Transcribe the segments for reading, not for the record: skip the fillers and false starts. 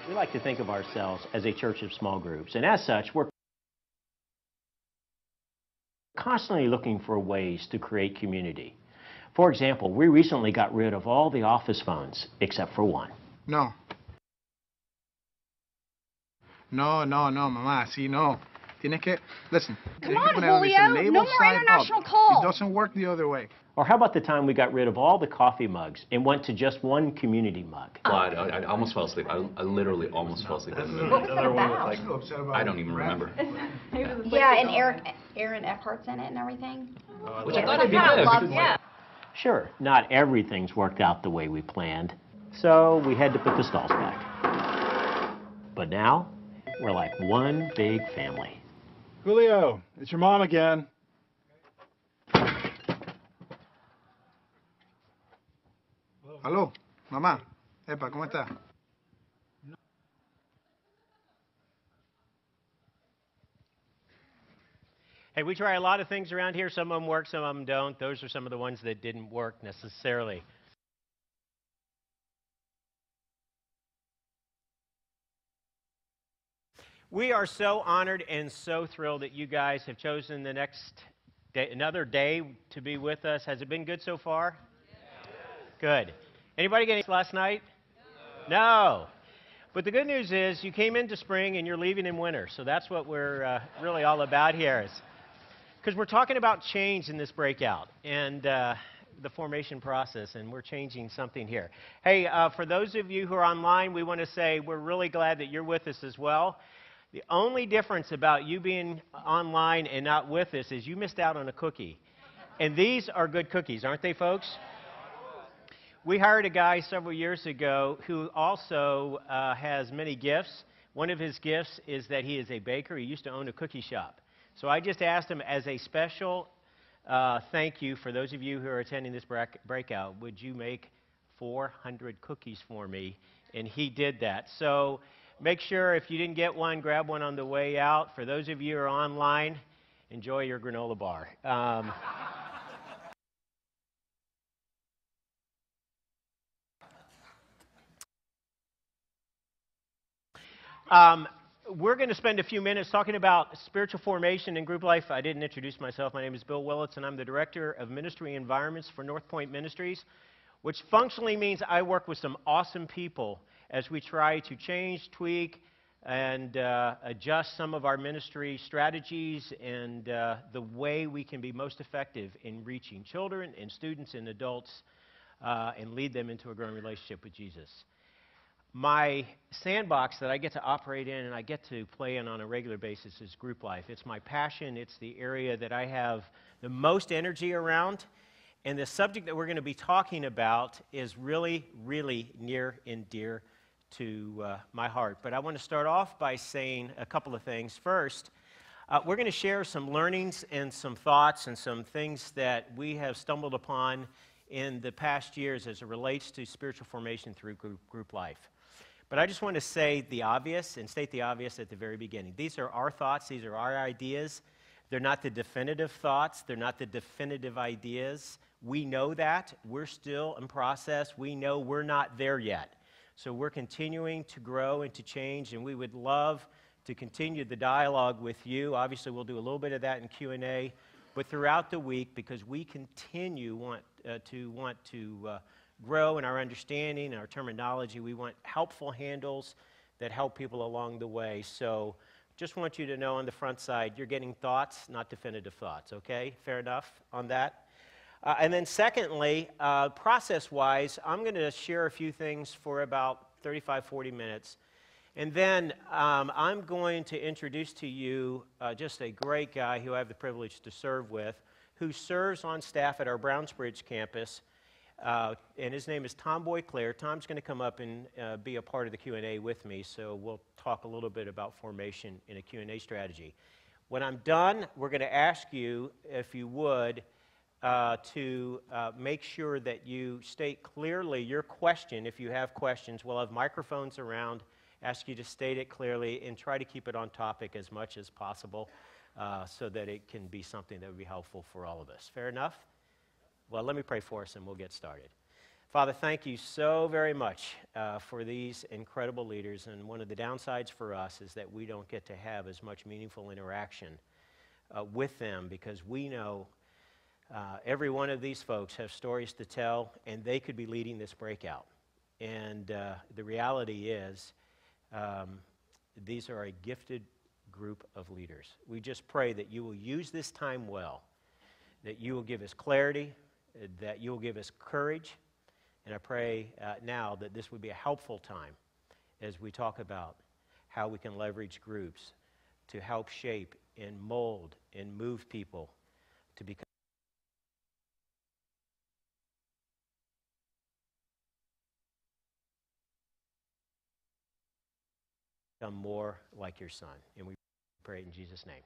We like to think of ourselves as a church of small groups, and as such, we're constantly looking for ways to create community. For example, we recently got rid of all the office phones except for one. No. No, mamá, sí, no. Tienes que, listen. Come on, Julio, no more international calls. It doesn't work the other way. Or how about the time we got rid of all the coffee mugs and went to just one community mug? Well, I almost fell asleep. I literally almost fell asleep. What was that about? I don't even remember. Yeah, and Aaron Eckhart's in it and everything. Which I thought it'd be good. Yeah. Sure, not everything's worked out the way we planned, so we had to put the stalls back. But now, we're like one big family. Julio, it's your mom again. Aló, mamá. Epa, ¿cómo está? Hey, we try a lot of things around here. Some of them work, some of them don't. Those are some of the ones that didn't work necessarily. We are so honored and so thrilled that you guys have chosen the next day, another day to be with us. Has it been good so far? Yeah. Good. Anybody get any last night? No. But the good news is you came into spring and you're leaving in winter. So that's what we're really all about here. Because we're talking about change in this breakout and the formation process, and we're changing something here. Hey, for those of you who are online, we want to say we're really glad that you're with us as well. The only difference about you being online and not with us is you missed out on a cookie. And these are good cookies, aren't they, folks? We hired a guy several years ago who also has many gifts. One of his gifts is that he is a baker. He used to own a cookie shop. So I just asked him as a special thank you for those of you who are attending this breakout, would you make 400 cookies for me? And he did that. So make sure if you didn't get one, grab one on the way out. For those of you who are online, enjoy your granola bar. We're going to spend a few minutes talking about spiritual formation and group life. I didn't introduce myself. My name is Bill Willits, and I'm the Director of Ministry Environments for North Point Ministries, which functionally means I work with some awesome people as we try to change, tweak, and adjust some of our ministry strategies and the way we can be most effective in reaching children and students and adults and lead them into a growing relationship with Jesus. My sandbox that I get to operate in and I get to play in on a regular basis is group life. It's my passion. It's the area that I have the most energy around. And the subject that we're going to be talking about is really, really near and dear to my heart. But I want to start off by saying a couple of things. First, we're going to share some learnings and some thoughts and some things that we have stumbled upon in the past years as it relates to spiritual formation through group life. But I just want to say the obvious and state the obvious at the very beginning. These are our thoughts. These are our ideas. They're not the definitive thoughts. They're not the definitive ideas. We know that. We're still in process. We know we're not there yet. So we're continuing to grow and to change, and we would love to continue the dialogue with you. Obviously, we'll do a little bit of that in Q&A, but throughout the week, because we continue want to grow in our understanding and our terminology. We want helpful handles that help people along the way. So just want you to know on the front side, you're getting thoughts, not definitive thoughts, okay? Fair enough on that? And then secondly, process-wise, I'm going to share a few things for about 35, 40 minutes. And then I'm going to introduce to you just a great guy who I have the privilege to serve with, who serves on staff at our Brownsbridge campus. And his name is Tom Boyclair. Tom's going to come up and be a part of the Q&A with me, so we'll talk a little bit about formation in a Q&A strategy. When I'm done, we're going to ask you, if you would, to make sure that you state clearly your question. If you have questions, we'll have microphones around, ask you to state it clearly, and try to keep it on topic as much as possible so that it can be something that would be helpful for all of us. Fair enough? Well, let me pray for us and we'll get started. Father, thank you so very much for these incredible leaders. And one of the downsides for us is that we don't get to have as much meaningful interaction with them, because we know every one of these folks have stories to tell, and they could be leading this breakout. And the reality is these are a gifted group of leaders. We just pray that you will use this time well, that you will give us clarity, that you will give us courage. And I pray now that this would be a helpful time as we talk about how we can leverage groups to help shape and mold and move people to become more like your Son. And we pray in Jesus' name.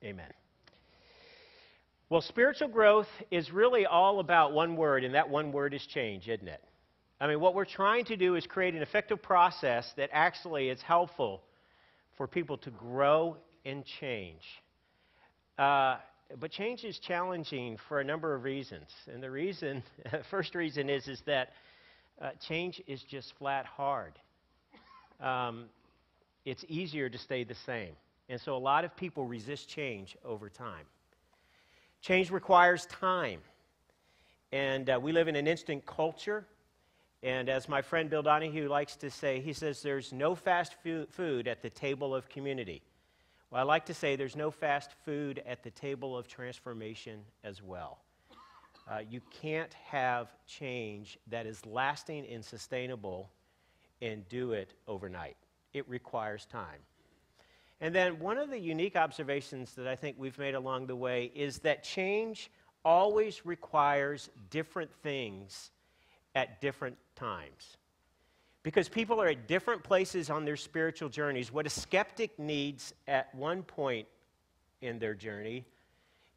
Amen. Well, spiritual growth is really all about one word, and that one word is change, isn't it? I mean, what we're trying to do is create an effective process that actually is helpful for people to grow and change. But change is challenging for a number of reasons. And the reason, first reason is that change is just flat hard. It's easier to stay the same. And so a lot of people resist change over time. Change requires time. And we live in an instant culture. And as my friend Bill Donahue likes to say, he says there's no fast food at the table of community. Well, I like to say there's no fast food at the table of transformation as well. You can't have change that is lasting and sustainable and do it overnight. It requires time. And then one of the unique observations that I think we've made along the way is that change always requires different things at different times. Because people are at different places on their spiritual journeys. What a skeptic needs at one point in their journey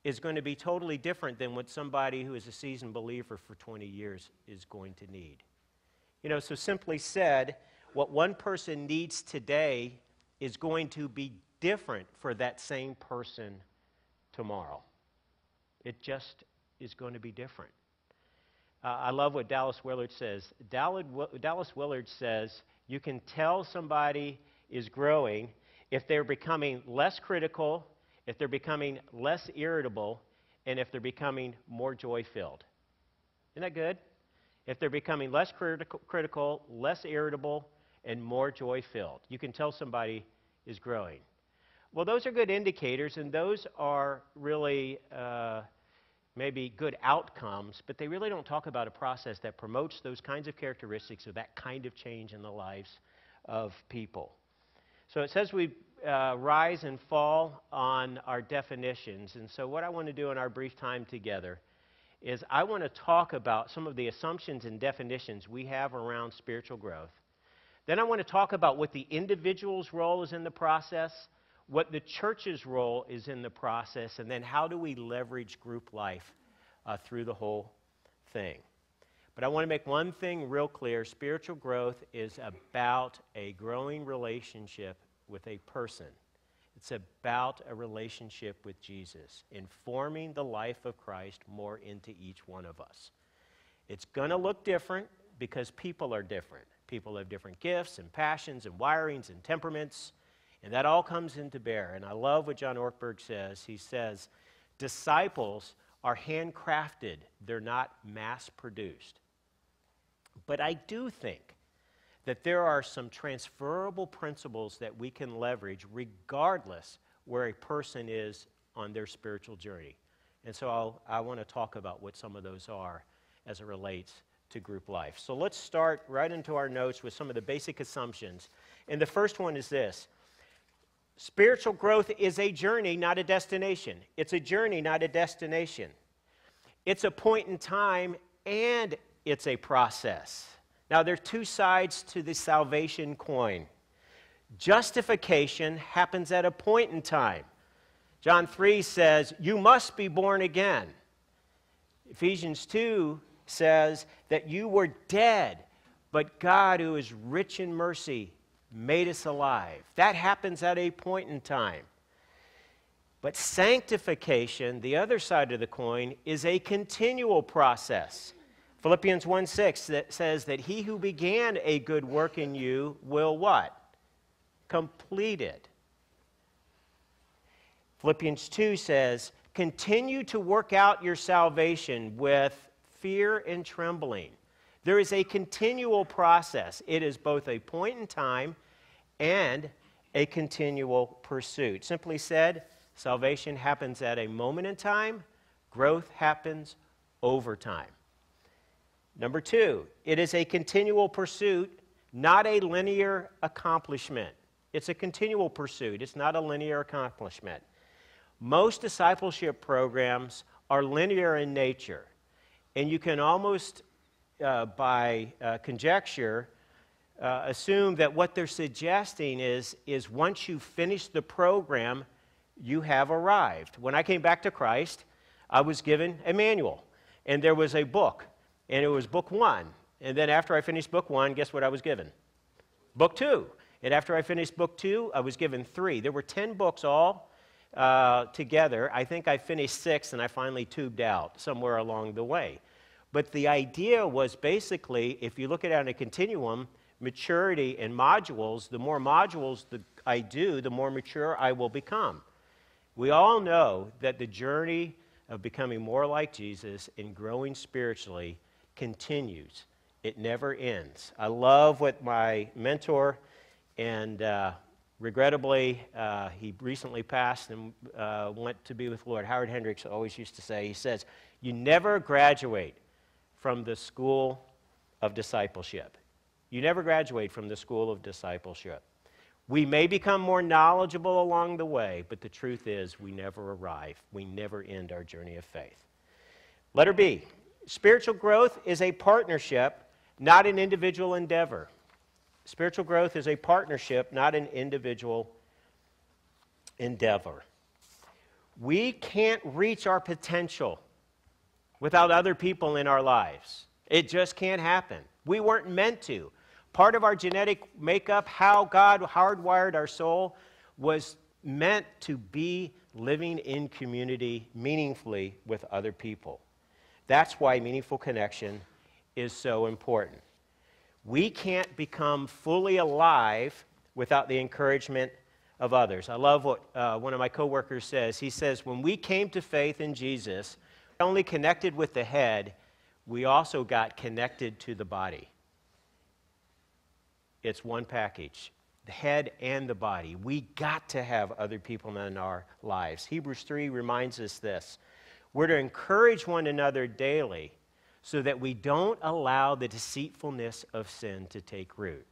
is going to be totally different than what somebody who is a seasoned believer for 20 years is going to need. You know, so simply said, what one person needs today is going to be different for that same person tomorrow. It just is going to be different. I love what Dallas Willard says. Dallas Willard says you can tell somebody is growing if they're becoming less critical, if they're becoming less irritable, and if they're becoming more joy-filled. Isn't that good? If they're becoming less critical, less irritable, and more joy-filled. You can tell somebody is growing. Well, those are good indicators, and those are really maybe good outcomes, but they really don't talk about a process that promotes those kinds of characteristics or that kind of change in the lives of people. So it says we rise and fall on our definitions, and so what I want to do in our brief time together is I want to talk about some of the assumptions and definitions we have around spiritual growth. Then I want to talk about what the individual's role is in the process, what the church's role is in the process, and then how do we leverage group life through the whole thing. But I want to make one thing real clear. Spiritual growth is about a growing relationship with a person. It's about a relationship with Jesus, informing the life of Christ more into each one of us. It's going to look different because people are different. People have different gifts and passions and wirings and temperaments, and that all comes into bear. And I love what John Ortberg says. He says, disciples are handcrafted. They're not mass-produced. But I do think that there are some transferable principles that we can leverage regardless where a person is on their spiritual journey. And so I want to talk about what some of those are as it relates to group life. So let's start right into our notes with some of the basic assumptions. And the first one is this. Spiritual growth is a journey, not a destination. It's a journey, not a destination. It's a point in time, and it's a process. Now, there are two sides to the salvation coin. Justification happens at a point in time. John 3 says, you must be born again. Ephesians 2 says that you were dead, but God, who is rich in mercy, made us alive. That happens at a point in time. But sanctification, the other side of the coin, is a continual process. Philippians 1:6 that says that he who began a good work in you will what? Complete it. Philippians 2 says, continue to work out your salvation with fear and trembling. There is a continual process. It is both a point in time and a continual pursuit. Simply said, salvation happens at a moment in time. Growth happens over time. Number 2, it is a continual pursuit, not a linear accomplishment. It's a continual pursuit. It's not a linear accomplishment. Most discipleship programs are linear in nature, and you can almost, by conjecture, assume that what they're suggesting is once you finish the program, you have arrived. When I came back to Christ, I was given a manual, and there was a book, and it was book 1. And then after I finished book 1, guess what I was given? Book 2. And after I finished book 2, I was given 3. There were 10 books all together. I think I finished 6, and I finally tubed out somewhere along the way. But the idea was basically, if you look at it on a continuum, maturity and modules, the more modules that I do, the more mature I will become. We all know that the journey of becoming more like Jesus and growing spiritually continues. It never ends. I love what my mentor, and regrettably, he recently passed and went to be with the Lord. Howard Hendricks always used to say, he says, you never graduate from the school of discipleship. You never graduate from the school of discipleship. We may become more knowledgeable along the way, but the truth is we never arrive. We never end our journey of faith. Letter B, spiritual growth is a partnership, not an individual endeavor. Spiritual growth is a partnership, not an individual endeavor. We can't reach our potential without other people in our lives. It just can't happen. We weren't meant to. Part of our genetic makeup, how God hardwired our soul, was meant to be living in community meaningfully with other people. That's why meaningful connection is so important. We can't become fully alive without the encouragement of others. I love what one of my coworkers says. He says, when we came to faith in Jesus, not only connected with the head, we also got connected to the body. It's one package, the head and the body. We got to have other people in our lives. Hebrews 3 reminds us this. We're to encourage one another daily so that we don't allow the deceitfulness of sin to take root.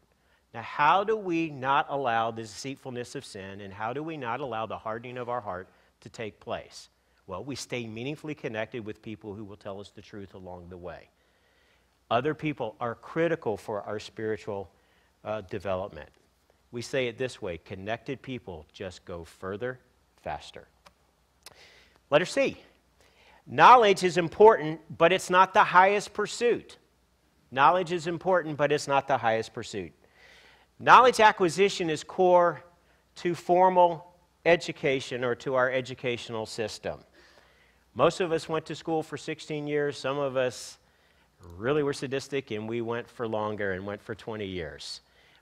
Now, how do we not allow the deceitfulness of sin, and how do we not allow the hardening of our heart to take place? Well, we stay meaningfully connected with people who will tell us the truth along the way. Other people are critical for our spiritual development. We say it this way, connected people just go further, faster. Letter C. Knowledge is important, but it's not the highest pursuit. Knowledge is important, but it's not the highest pursuit. Knowledge acquisition is core to formal education or to our educational system. Most of us went to school for 16 years. Some of us really were sadistic, and we went for longer and went for 20 years.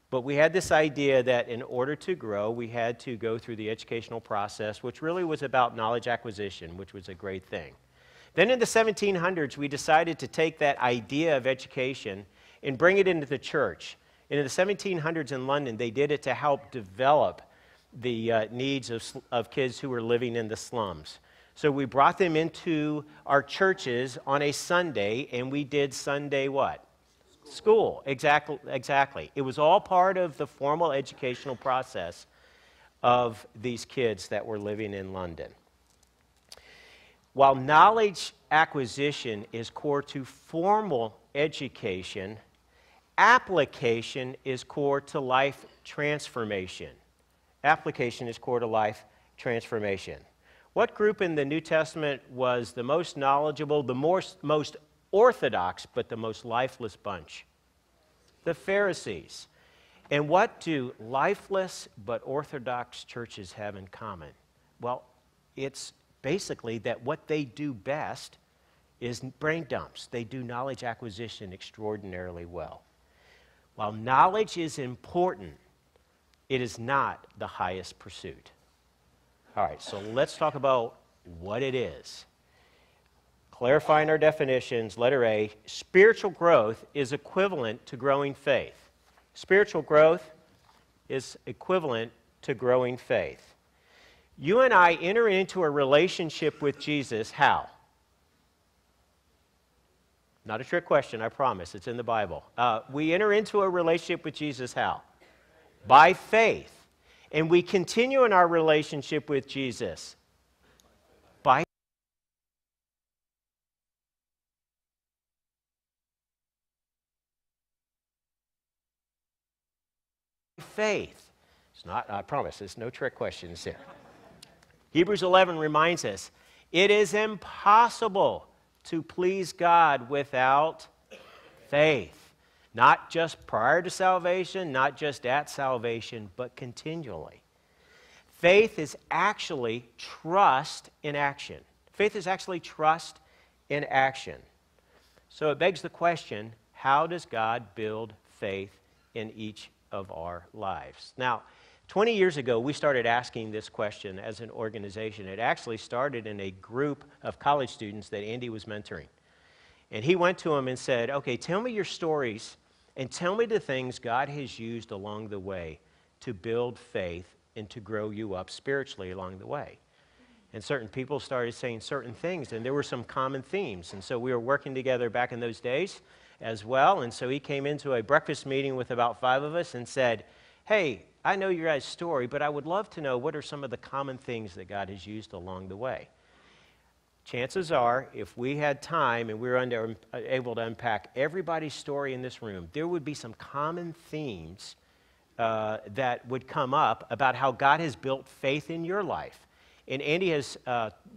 But we had this idea that in order to grow, we had to go through the educational process, which really was about knowledge acquisition, which was a great thing. Then in the 1700s, we decided to take that idea of education and bring it into the church. And in the 1700s in London, they did it to help develop the needs of kids who were living in the slums. So we brought them into our churches on a Sunday, and we did Sunday what? School. Exactly. It was all part of the formal educational process of these kids that were living in London. While knowledge acquisition is core to formal education, application is core to life transformation. Application is core to life transformation. What group in the New Testament was the most knowledgeable, the most orthodox, but the most lifeless bunch? The Pharisees. And what do lifeless but orthodox churches have in common? Well, it's basically that what they do best is brain dumps. They do knowledge acquisition extraordinarily well. While knowledge is important, it is not the highest pursuit. All right, so let's talk about what it is. Clarifying our definitions, letter A, spiritual growth is equivalent to growing faith. Spiritual growth is equivalent to growing faith. You and I enter into a relationship with Jesus, how? Not a trick question, I promise. It's in the Bible. We enter into a relationship with Jesus, how? By faith. And we continue in our relationship with Jesus by faith. It's not, I promise, there's no trick questions here. Hebrews 11 reminds us, it is impossible to please God without faith. Not just prior to salvation, not just at salvation, but continually. Faith is actually trust in action. Faith is actually trust in action. So it begs the question, how does God build faith in each of our lives? Now, 20 years ago, we started asking this question as an organization. It actually started in a group of college students that Andy was mentoring. And he went to them and said, okay, tell me your stories and tell me the things God has used along the way to build faith and to grow you up spiritually along the way. And certain people started saying certain things, and there were some common themes. And so we were working together back in those days as well. And so he came into a breakfast meeting with about 5 of us and said, hey, I know your guys' story, but I would love to know what are some of the common things that God has used along the way. Chances are, if we had time and we were able to unpack everybody's story in this room, there would be some common themes that would come up about how God has built faith in your life. And Andy has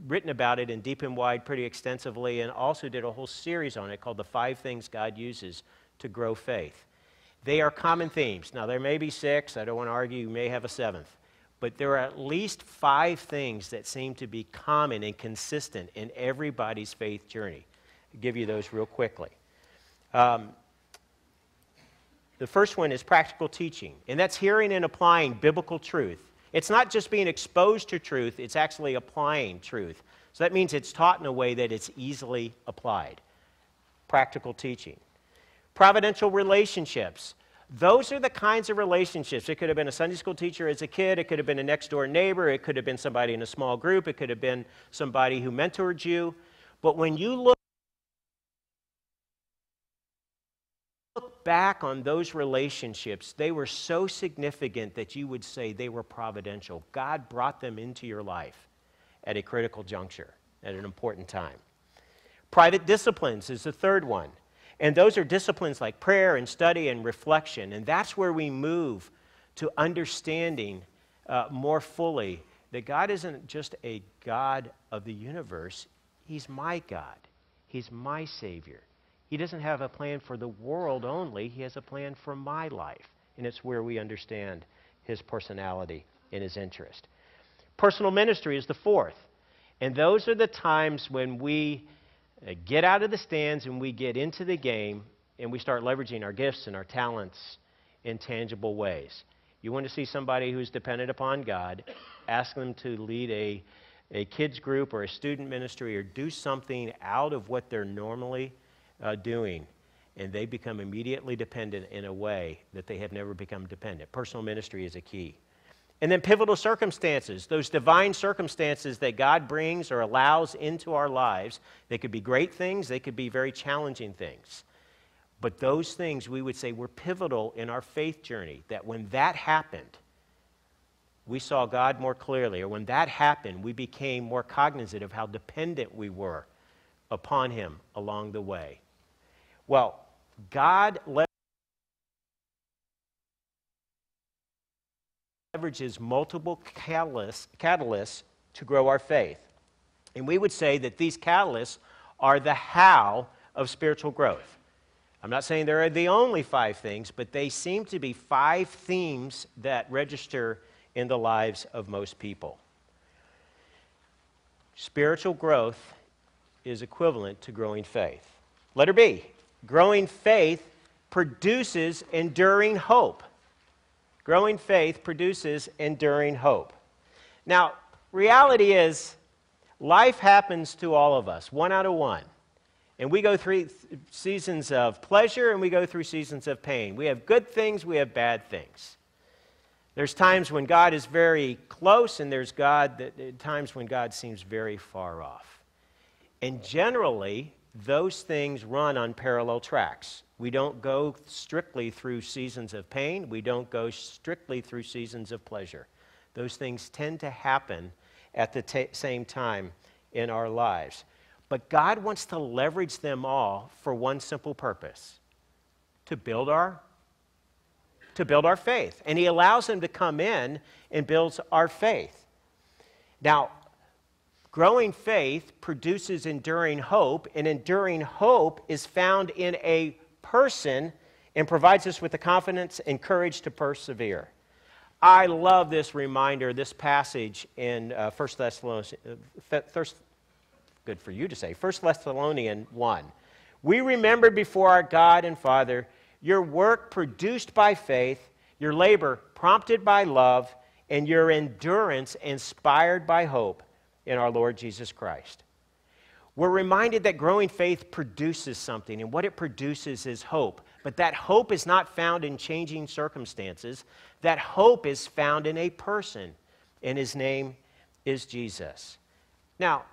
written about it in deep and wide pretty extensively and also did a whole series on it called The 5 Things God Uses to Grow Faith. They are common themes. Now, there may be 6. I don't want to argue. You may have a 7th. But there are at least 5 things that seem to be common and consistent in everybody's faith journey. I'll give you those real quickly. The first one is practical teaching, and that's hearing and applying biblical truth. It's not just being exposed to truth, it's actually applying truth. So that means it's taught in a way that it's easily applied. Practical teaching. Providential relationships. Those are the kinds of relationships. It could have been a Sunday school teacher as a kid. It could have been a next-door neighbor. It could have been somebody in a small group. It could have been somebody who mentored you. But when you look back on those relationships, they were so significant that you would say they were providential. God brought them into your life at a critical juncture, at an important time. Private disciplines is the third one. And those are disciplines like prayer and study and reflection. And that's where we move to understanding more fully that God isn't just a God of the universe. He's my God. He's my Savior. He doesn't have a plan for the world only. He has a plan for my life. And it's where we understand His personality and His interest. Personal ministry is the fourth. And those are the times when we get out of the stands and we get into the game and we start leveraging our gifts and our talents in tangible ways. You want to see somebody who's dependent upon God, ask them to lead a kids group or a student ministry or do something out of what they're normally doing, and they become immediately dependent in a way that they have never become dependent. Personal ministry is a key. And then pivotal circumstances, those divine circumstances that God brings or allows into our lives. They could be great things, they could be very challenging things. But those things we would say were pivotal in our faith journey, that when that happened, we saw God more clearly, or when that happened, we became more cognizant of how dependent we were upon Him along the way. Well, God leverages multiple catalysts to grow our faith. And we would say that these catalysts are the how of spiritual growth. I'm not saying they're the only 5 things, but they seem to be 5 themes that register in the lives of most people. Spiritual growth is equivalent to growing faith. Letter B, growing faith produces enduring hope. Growing faith produces enduring hope. Now, reality is, life happens to all of us, one out of one. And we go through seasons of pleasure and we go through seasons of pain. We have good things, we have bad things. There's times when God is very close, and there's times when God seems very far off. And generally, those things run on parallel tracks. We don't go strictly through seasons of pain. We don't go strictly through seasons of pleasure. Those things tend to happen at the same time in our lives. But God wants to leverage them all for one simple purpose: to build our faith. And He allows them to come in and builds our faith. Now, growing faith produces enduring hope, and enduring hope is found in a person and provides us with the confidence and courage to persevere. I love this reminder, this passage in 1 Thessalonians, good for you to say, 1 Thessalonians 1. We remember before our God and Father your work produced by faith, your labor prompted by love, and your endurance inspired by hope in our Lord Jesus Christ. We're reminded that growing faith produces something, and what it produces is hope. But that hope is not found in changing circumstances. That hope is found in a person, and His name is Jesus. Now,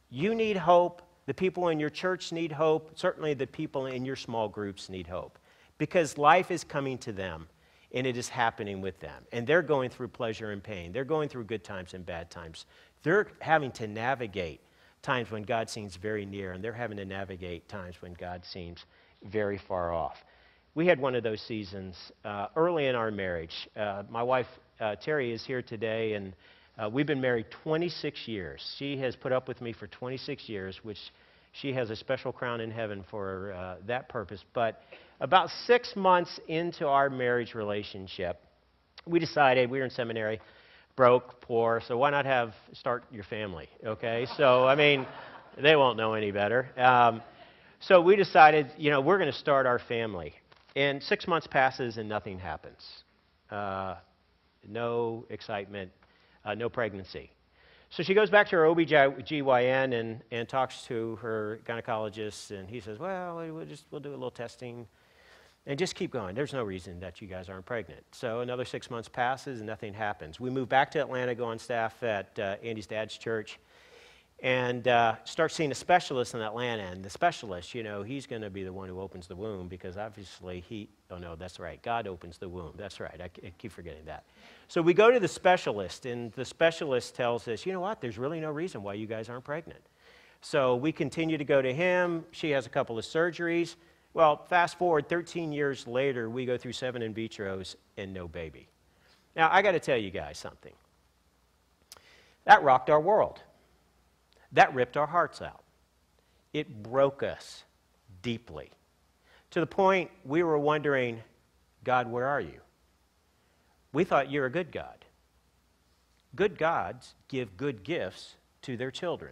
you need hope. The people in your church need hope. Certainly the people in your small groups need hope, because life is coming to them, and it is happening with them. And they're going through pleasure and pain. They're going through good times and bad times. They're having to navigate times when God seems very near, and they're having to navigate times when God seems very far off. We had one of those seasons early in our marriage. My wife, Terry, is here today, and we've been married 26 years. She has put up with me for 26 years, which she has a special crown in heaven for that purpose. But about 6 months into our marriage relationship, we decided, we were in seminary, broke, poor, so why not start your family, okay? So, I mean, they won't know any better. So we decided, we're going to start our family. And 6 months passes and nothing happens. No excitement, no pregnancy. So she goes back to her OBGYN and talks to her gynecologist, and he says, well, we'll do a little testing and just keep going. There's no reason that you guys aren't pregnant. So another 6 months passes and nothing happens. We move back to Atlanta, go on staff at Andy's dad's church, and start seeing a specialist in Atlanta. And the specialist, he's going to be the one who opens the womb, because obviously that's right, God opens the womb. That's right, I keep forgetting that. So we go to the specialist, and the specialist tells us, you know what, there's really no reason why you guys aren't pregnant. So we continue to go to him. She has a couple of surgeries. Well, fast forward 13 years later, we go through 7 in vitros and no baby. Now, I got to tell you guys something. That rocked our world. That ripped our hearts out. It broke us deeply, to the point we were wondering, God, where are you? We thought you're a good God. Good gods give good gifts to their children.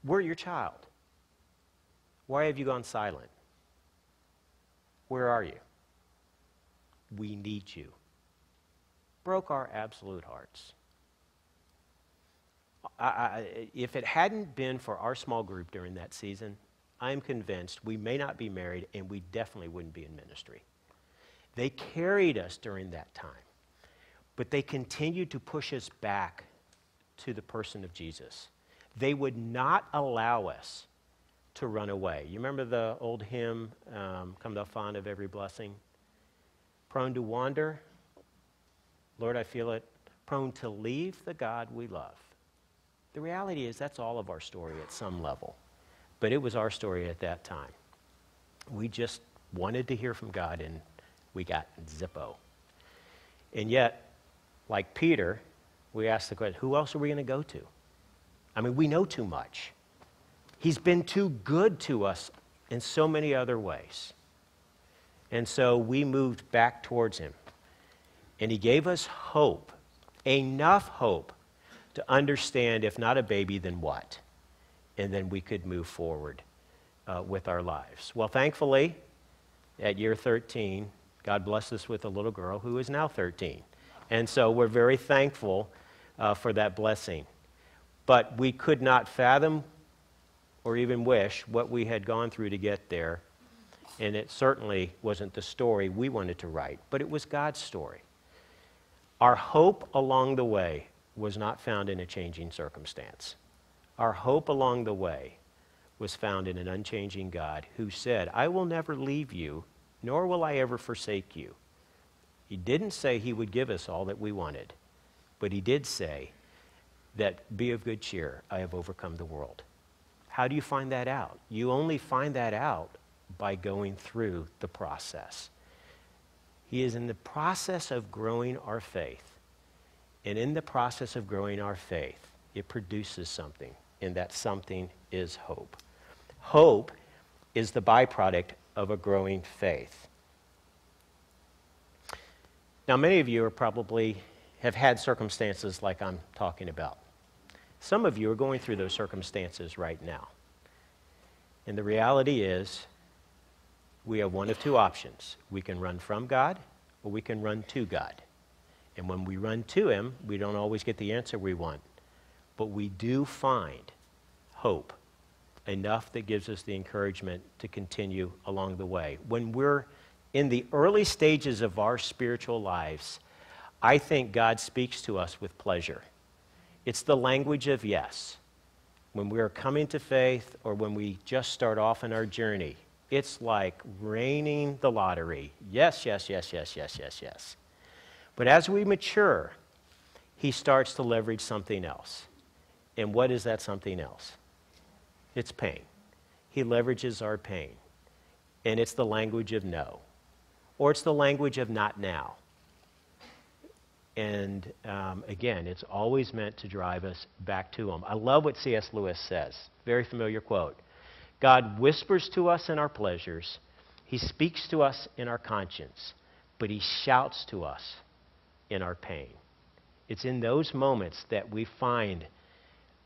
We're your child. Why have you gone silent? Where are you? We need you. Broke our absolute hearts. If it hadn't been for our small group during that season, I'm convinced we may not be married, and we definitely wouldn't be in ministry. They carried us during that time, but they continued to push us back to the person of Jesus. They would not allow us to run away. You remember the old hymn, Come Thou Fond of Every Blessing? Prone to wander, Lord, I feel it, prone to leave the God we love. The reality is that's all of our story at some level, but it was our story at that time. We just wanted to hear from God, and we got zippo. And yet, like Peter, we asked the question, who else are we going to go to? I mean, we know too much. He's been too good to us in so many other ways. And so we moved back towards him. And he gave us hope, enough hope to understand, if not a baby, then what? and then we could move forward with our lives. Well, thankfully, at year 13, God blessed us with a little girl who is now 13. And so we're very thankful for that blessing. But we could not fathom or even wish what we had gone through to get there. And it certainly wasn't the story we wanted to write, but it was God's story. Our hope along the way was not found in a changing circumstance. Our hope along the way was found in an unchanging God who said, I will never leave you, nor will I ever forsake you. He didn't say he would give us all that we wanted, but he did say that be of good cheer, I have overcome the world. How do you find that out? You only find that out by going through the process. He is in the process of growing our faith. And in the process of growing our faith, it produces something, and that something is hope. Hope is the byproduct of a growing faith. Now, many of you are probably have had circumstances like I'm talking about. Some of you are going through those circumstances right now. And the reality is, we have one of two options. We can run from God, or we can run to God. And when we run to Him, we don't always get the answer we want. But we do find hope, enough that gives us the encouragement to continue along the way. When we're in the early stages of our spiritual lives, I think God speaks to us with pleasure. It's the language of yes. When we're coming to faith or when we just start off in our journey, it's like raining the lottery. Yes, yes, yes, yes, yes, yes, yes. But as we mature, He starts to leverage something else. And what is that something else? It's pain. He leverages our pain. And it's the language of no. Or it's the language of not now. And again, it's always meant to drive us back to Him. I love what C.S. Lewis says. Very familiar quote. God whispers to us in our pleasures. He speaks to us in our conscience. But He shouts to us in our pain. It's in those moments that we find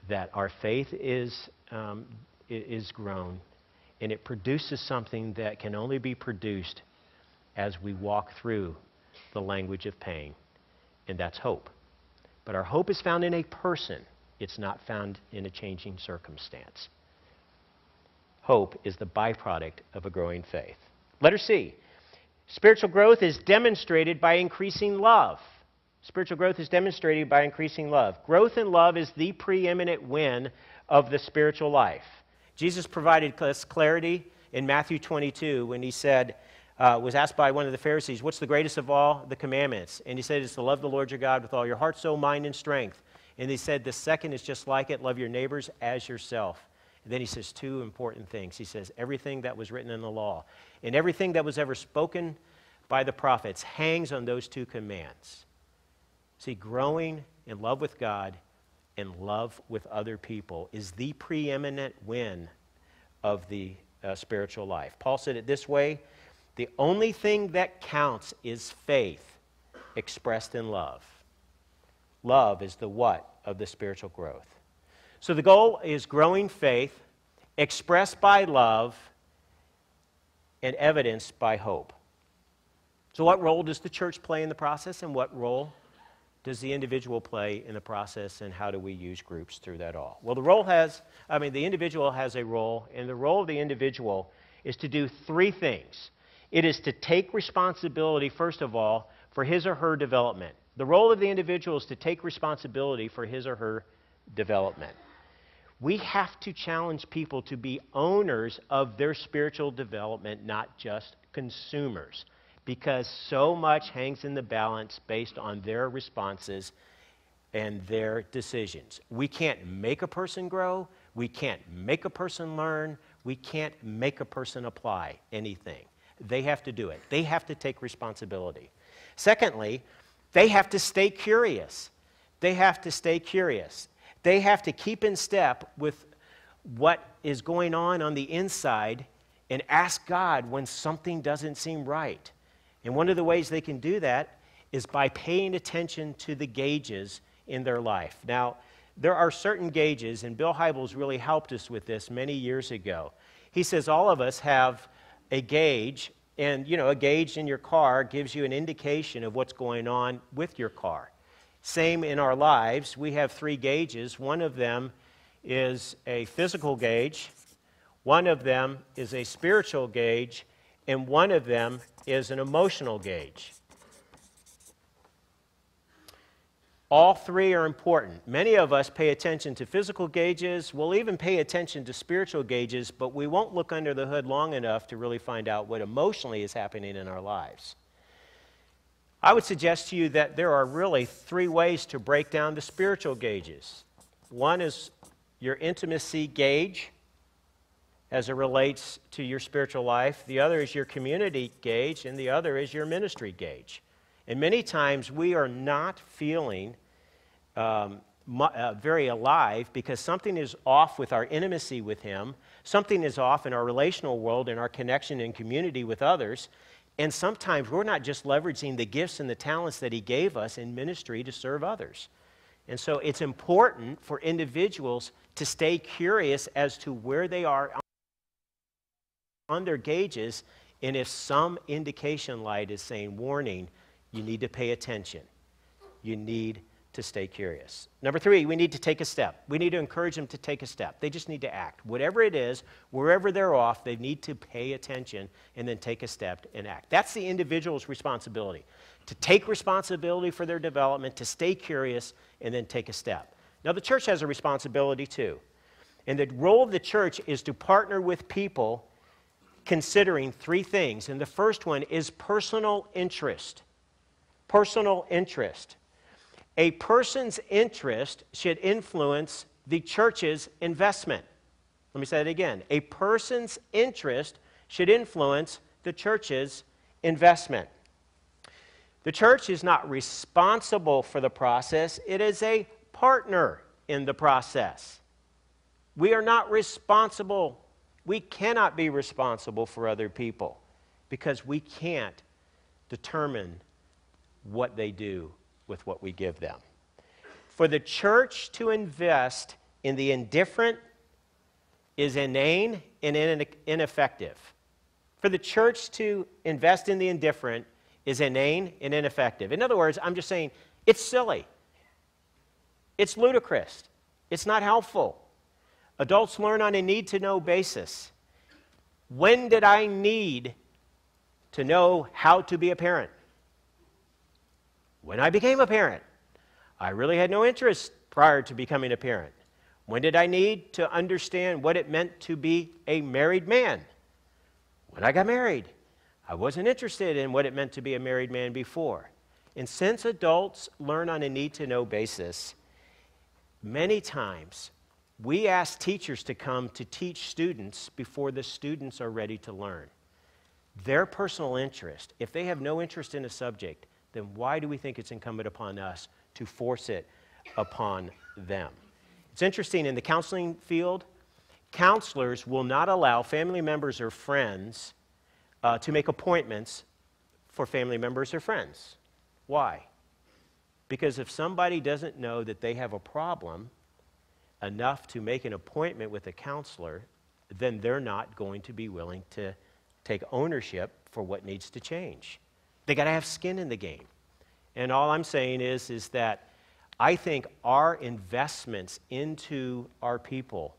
that our faith is grown, and it produces something that can only be produced as we walk through the language of pain, and that's hope. But our hope is found in a person. It's not found in a changing circumstance. Hope is the byproduct of a growing faith. Letter C. Spiritual growth is demonstrated by increasing love. Spiritual growth is demonstrated by increasing love. Growth in love is the preeminent win of the spiritual life. Jesus provided us clarity in Matthew 22 when He said, was asked by one of the Pharisees, what's the greatest of all the commandments? And He said, it's to love the Lord your God with all your heart, soul, mind, and strength. And He said, the second is just like it, love your neighbors as yourself. And then He says two important things. He says, everything that was written in the law and everything that was ever spoken by the prophets hangs on those two commands. See, growing in love with God and love with other people is the preeminent win of the spiritual life. Paul said it this way, the only thing that counts is faith expressed in love. Love is the what of the spiritual growth. So the goal is growing faith expressed by love and evidenced by hope. So what role does the church play in the process, and what role does the individual play in the process, and how do we use groups through that all? Well, the individual has a role, and the role of the individual is to do three things. It is to take responsibility, first of all, for his or her development. The role of the individual is to take responsibility for his or her development. We have to challenge people to be owners of their spiritual development, not just consumers, because so much hangs in the balance based on their responses and their decisions. We can't make a person grow. We can't make a person learn. We can't make a person apply anything. They have to do it. They have to take responsibility. Secondly, they have to stay curious. They have to stay curious. They have to keep in step with what is going on the inside and ask God when something doesn't seem right. And one of the ways they can do that is by paying attention to the gauges in their life. Now, there are certain gauges, and Bill Hybels really helped us with this many years ago. He says all of us have a gauge, and a gauge in your car gives you an indication of what's going on with your car. Same in our lives. We have 3 gauges. One of them is a physical gauge, one of them is a spiritual gauge, and one of them is an emotional gauge. All 3 are important. Many of us pay attention to physical gauges. We'll even pay attention to spiritual gauges, but we won't look under the hood long enough to really find out what emotionally is happening in our lives. I would suggest to you that there are really 3 ways to break down the spiritual gauges. One is your intimacy gauge as it relates to your spiritual life. The other is your community gauge, and the other is your ministry gauge. And many times we are not feeling very alive because something is off with our intimacy with Him. Something is off in our relational world and our connection and community with others. And sometimes we're not just leveraging the gifts and the talents that He gave us in ministry to serve others. And so it's important for individuals to stay curious as to where they are on their gauges, and if some indication light is saying, warning, you need to pay attention. You need to stay curious. Number 3, we need to take a step. We need to encourage them to take a step. They just need to act. Whatever it is, wherever they're off, they need to pay attention and then take a step and act. That's the individual's responsibility, to take responsibility for their development, to stay curious, and then take a step. Now, the church has a responsibility too. And the role of the church is to partner with people considering 3 things. And the first one is personal interest. Personal interest. A person's interest should influence the church's investment. Let me say that again. A person's interest should influence the church's investment. The church is not responsible for the process. It is a partner in the process. We are not responsible. We cannot be responsible for other people because we can't determine what they do with what we give them. For the church to invest in the indifferent is inane and ineffective. For the church to invest in the indifferent is inane and ineffective. In other words, I'm just saying it's silly. It's ludicrous. It's not helpful. Adults learn on a need-to-know basis. When did I need to know how to be a parent? When I became a parent. I really had no interest prior to becoming a parent. When did I need to understand what it meant to be a married man? When I got married. I wasn't interested in what it meant to be a married man before. And since adults learn on a need-to-know basis, many times we ask teachers to come to teach students before the students are ready to learn. Their personal interest, if they have no interest in a subject, then why do we think it's incumbent upon us to force it upon them? It's interesting, in the counseling field, counselors will not allow family members or friends to make appointments for family members or friends. Why? Because if somebody doesn't know that they have a problem enough to make an appointment with a counselor, then they're not going to be willing to take ownership for what needs to change. They got to have skin in the game. And all I'm saying is that I think our investments into our people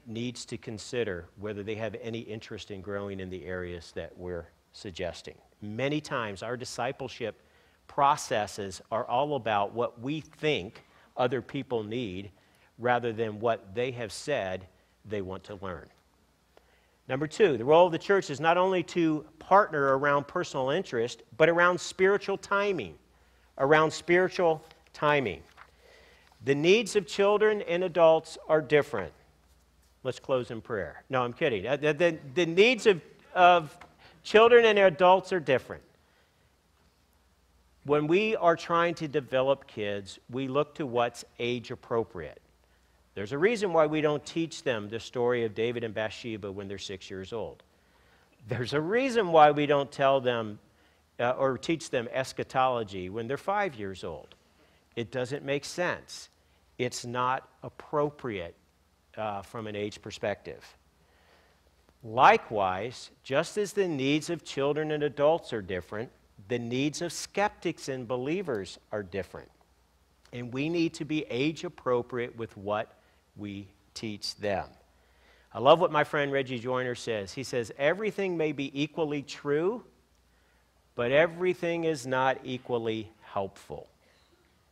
needs to consider whether they have any interest in growing in the areas that we're suggesting. Many times our discipleship processes are all about what we think other people need rather than what they have said they want to learn. Number 2, the role of the church is not only to partner around personal interest, but around spiritual timing. Around spiritual timing. The needs of children and adults are different. Let's close in prayer. No, I'm kidding. The needs of children and adults are different. When we are trying to develop kids, we look to what's age appropriate. There's a reason why we don't teach them the story of David and Bathsheba when they're 6 years old. There's a reason why we don't tell them or teach them eschatology when they're 5 years old. It doesn't make sense. it's not appropriate from an age perspective. Likewise, just as the needs of children and adults are different, the needs of skeptics and believers are different. And we need to be age appropriate with what we teach them. I love what my friend Reggie Joyner says. He says, everything may be equally true, but everything is not equally helpful.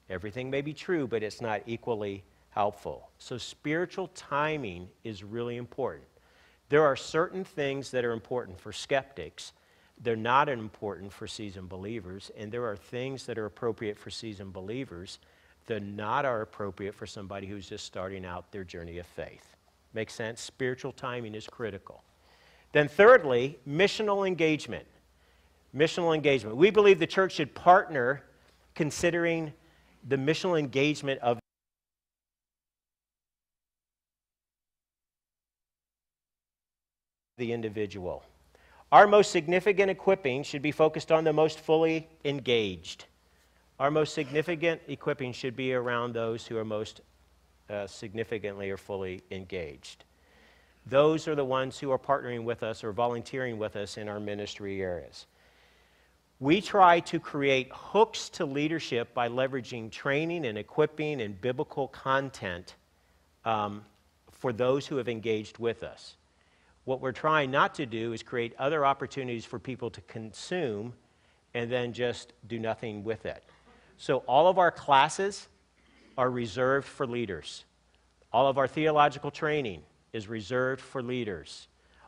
Everything may be true, but it's not equally helpful. So spiritual timing is really important. There are certain things that are important for skeptics. They're not important for seasoned believers. And there are things that are appropriate for seasoned believers that not are appropriate for somebody who's just starting out their journey of faith. Make sense? Spiritual timing is critical. Then thirdly, missional engagement. Missional engagement. We believe the church should partner considering the missional engagement of the individual. Our most significant equipping should be focused on the most fully engaged. Our most significant equipping should be around those who are most significantly or fully engaged. Those are the ones who are partnering with us or volunteering with us in our ministry areas. We try to create hooks to leadership by leveraging training and equipping and biblical content for those who have engaged with us. What we're trying not to do is create other opportunities for people to consume and then just do nothing with it. So all of our classes are reserved for leaders. All of our theological training is reserved for leaders.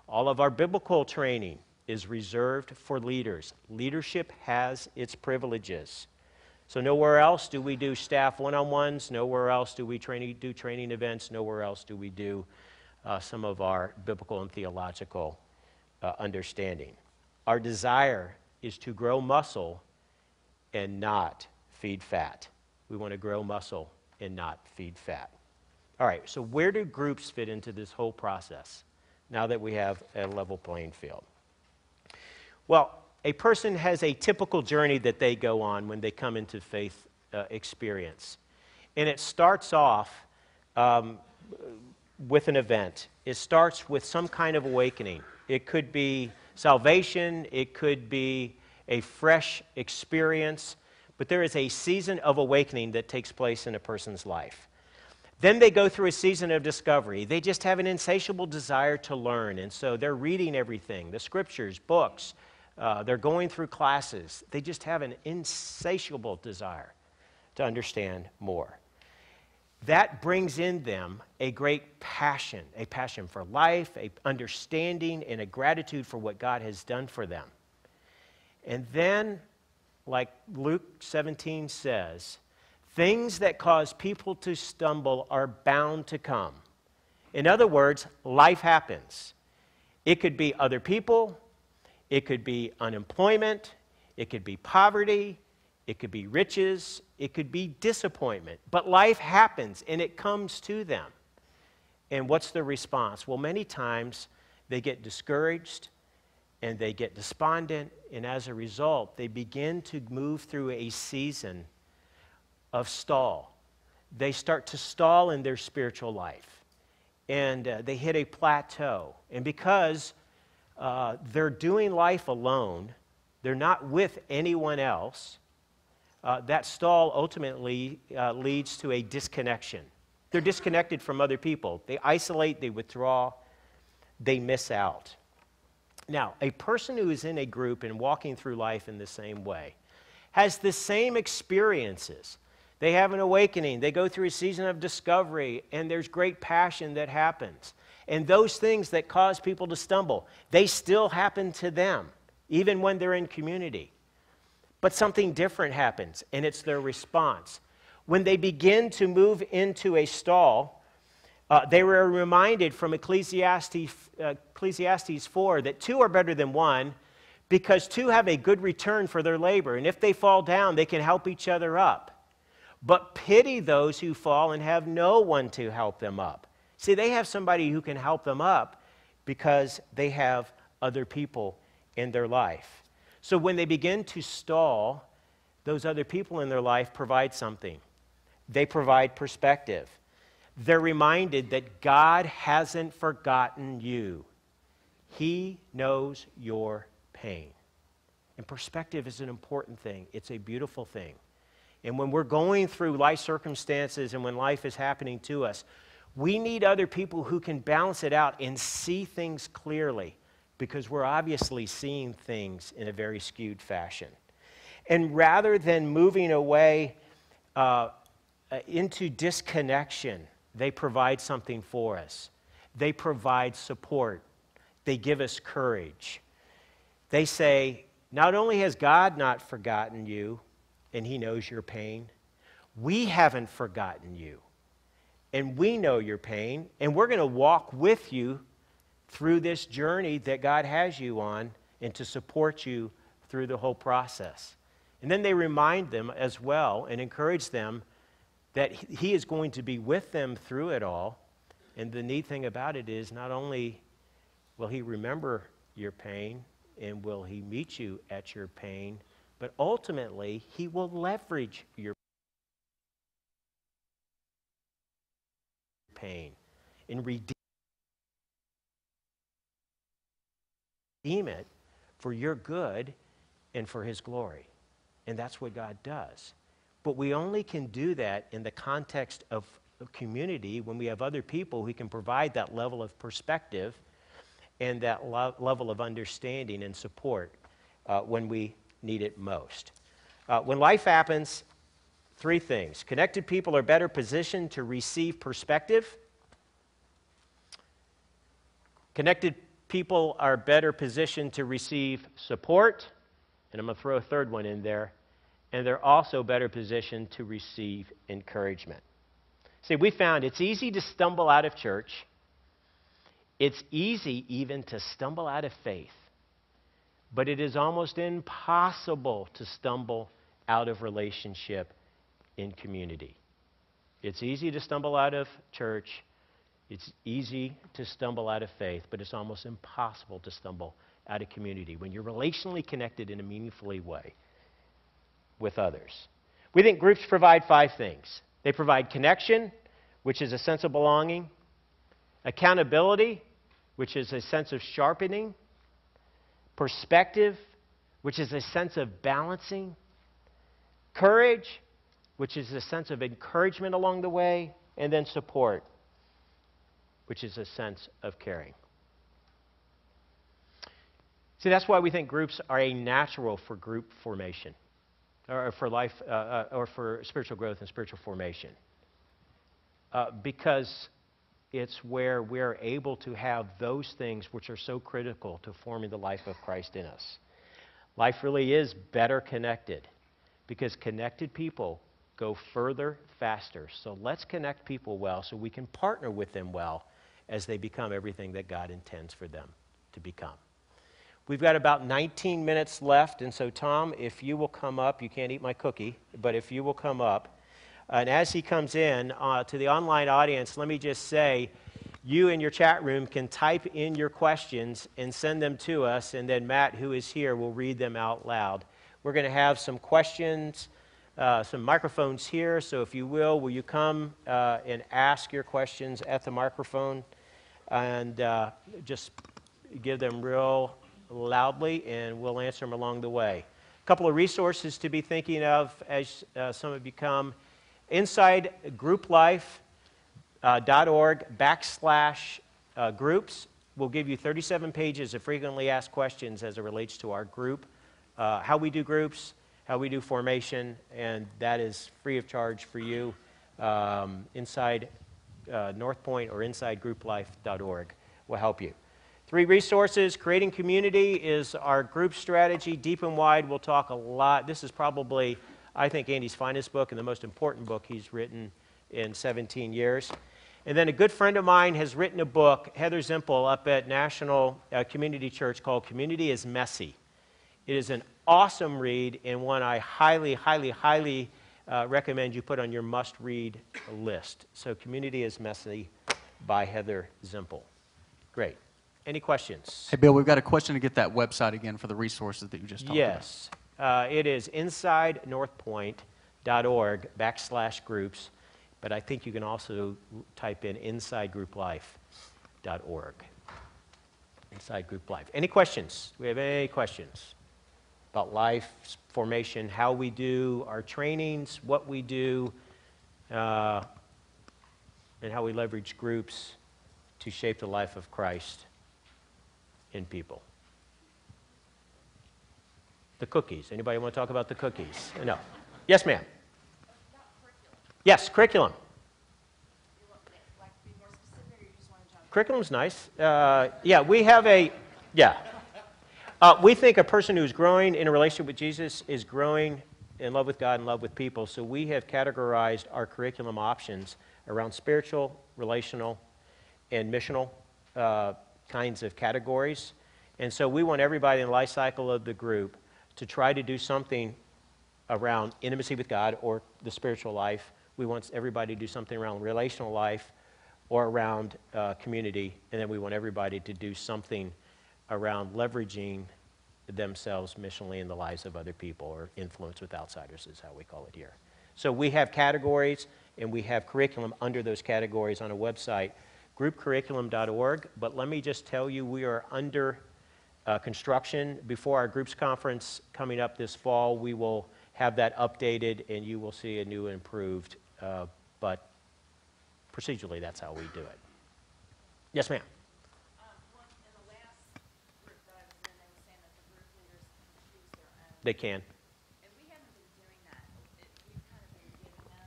All of our biblical training is reserved for leaders. Leadership has its privileges. So nowhere else do we do staff one-on-ones. Nowhere else do we do training events. Nowhere else do we do some of our biblical and theological understanding. Our desire is to grow muscle and not feed fat. We want to grow muscle and not feed fat. All right, so where do groups fit into this whole process now that we have a level playing field? Well, a person has a typical journey that they go on when they come into faith experience. And it starts off with an event. It starts with some kind of awakening. It could be salvation. It could be a fresh experience. But there is a season of awakening that takes place in a person's life. Then they go through a season of discovery. They just have an insatiable desire to learn. And so they're reading everything, the scriptures, books. They're going through classes. They just have an insatiable desire to understand more. That brings in them a great passion for life, a understanding, and a gratitude for what God has done for them. And then, like Luke 17 says, things that cause people to stumble are bound to come. In other words, life happens. It could be other people. It could be unemployment. It could be poverty. It could be riches. It could be disappointment. But life happens, and it comes to them. And what's the response? Well, many times they get discouraged, and they get despondent, and as a result, they begin to move through a season of stall. They start to stall in their spiritual life, and they hit a plateau. And because they're doing life alone, they're not with anyone else, that stall ultimately leads to a disconnection. They're disconnected from other people. They isolate, they withdraw, they miss out. Now, a person who is in a group and walking through life in the same way has the same experiences. They have an awakening. They go through a season of discovery, and there's great passion that happens. And those things that cause people to stumble, they still happen to them, even when they're in community. But something different happens, and it's their response. When they begin to move into a stall, they were reminded from Ecclesiastes 4 that two are better than one because two have a good return for their labor. And if they fall down, they can help each other up. But pity those who fall and have no one to help them up. See, they have somebody who can help them up because they have other people in their life. So when they begin to stall, those other people in their life provide something. They provide perspective. They're reminded that God hasn't forgotten you. He knows your pain. And perspective is an important thing. It's a beautiful thing. And when we're going through life circumstances and when life is happening to us, we need other people who can balance it out and see things clearly, because we're obviously seeing things in a very skewed fashion. And rather than moving away into disconnection, they provide something for us. They provide support. They give us courage. They say, not only has God not forgotten you, and he knows your pain, we haven't forgotten you, and we know your pain, and we're going to walk with you through this journey that God has you on and to support you through the whole process. And then they remind them as well and encourage them that he is going to be with them through it all. And the neat thing about it is, not only will he remember your pain and will he meet you at your pain, but ultimately he will leverage your pain and redeem it for your good and for his glory. And that's what God does. But we only can do that in the context of a community, when we have other people who can provide that level of perspective and that level of understanding and support when we need it most. When life happens, three things. Connected people are better positioned to receive perspective. Connected people are better positioned to receive support. And I'm going to throw a third one in there. And they're also better positioned to receive encouragement. See, we found it's easy to stumble out of church. It's easy even to stumble out of faith. But it is almost impossible to stumble out of relationship in community. It's easy to stumble out of church. It's easy to stumble out of faith, but it's almost impossible to stumble out of community when you're relationally connected in a meaningful way with others. We think groups provide 5 things. They provide connection, which is a sense of belonging, accountability, which is a sense of sharpening, perspective, which is a sense of balancing, courage, which is a sense of encouragement along the way, and then support, which is a sense of caring. See, that's why we think groups are a natural for group formation, or for life, or for spiritual growth and spiritual formation. Because it's where we're able to have those things which are so critical to forming the life of Christ in us. Life really is better connected, because connected people go further, faster. So let's connect people well so we can partner with them well as they become everything that God intends for them to become. We've got about 19 minutes left, and so Tom, if you will come up, you can't eat my cookie, but if you will come up, and as he comes in to the online audience, let me just say, you in your chat room can type in your questions and send them to us, and then Matt, who is here, will read them out loud. We're going to have some questions, some microphones here, so if you will you come and ask your questions at the microphone, and just give them real loudly, and we'll answer them along the way. A couple of resources to be thinking of as some have become inside grouplife.org/groups will give you 37 pages of frequently asked questions as it relates to our group, how we do groups, how we do formation, and that is free of charge for you inside North Point or inside grouplife.org will help you. 3 resources. Creating community is our group strategy. Deep and Wide, we'll talk a lot. This is probably, I think, Andy's finest book and the most important book he's written in 17 years. And then a good friend of mine has written a book, Heather Zimpel, up at National Community Church, called Community is Messy. It is an awesome read and one I highly, highly, highly recommend you put on your must-read list. So Community is Messy by Heather Zimpel. Great. Any questions? Hey, Bill, we've got a question to get that website again for the resources that you just talked about. Yes. It is insidenorthpoint.org/groups. But I think you can also type in insidegrouplife.org. Inside Group Life. Any questions? Do we have any questions about life formation, how we do our trainings, what we do, and how we leverage groups to shape the life of Christ in people? The cookies. Anybody want to talk about the cookies? No. Yes, ma'am. Yes, curriculum. Curriculum's nice. Yeah, we have a, we think a person who's growing in a relationship with Jesus is growing in love with God and love with people. So we have categorized our curriculum options around spiritual, relational, and missional kinds of categories. And so we want everybody in the life cycle of the group to try to do something around intimacy with God or the spiritual life. We want everybody to do something around relational life or around community, and then we want everybody to do something around leveraging themselves missionally in the lives of other people, or influence with outsiders is how we call it here. So we have categories, and we have curriculum under those categories on a website, groupcurriculum.org, but let me just tell you, we are under construction. Before our groups conference coming up this fall, we will have that updated, and you will see a new and improved, but procedurally, that's how we do it. Yes, ma'am. In the last group that I was in, they were saying that the group leaders can choose their own. They can. And we haven't been doing that. We've kind of been giving them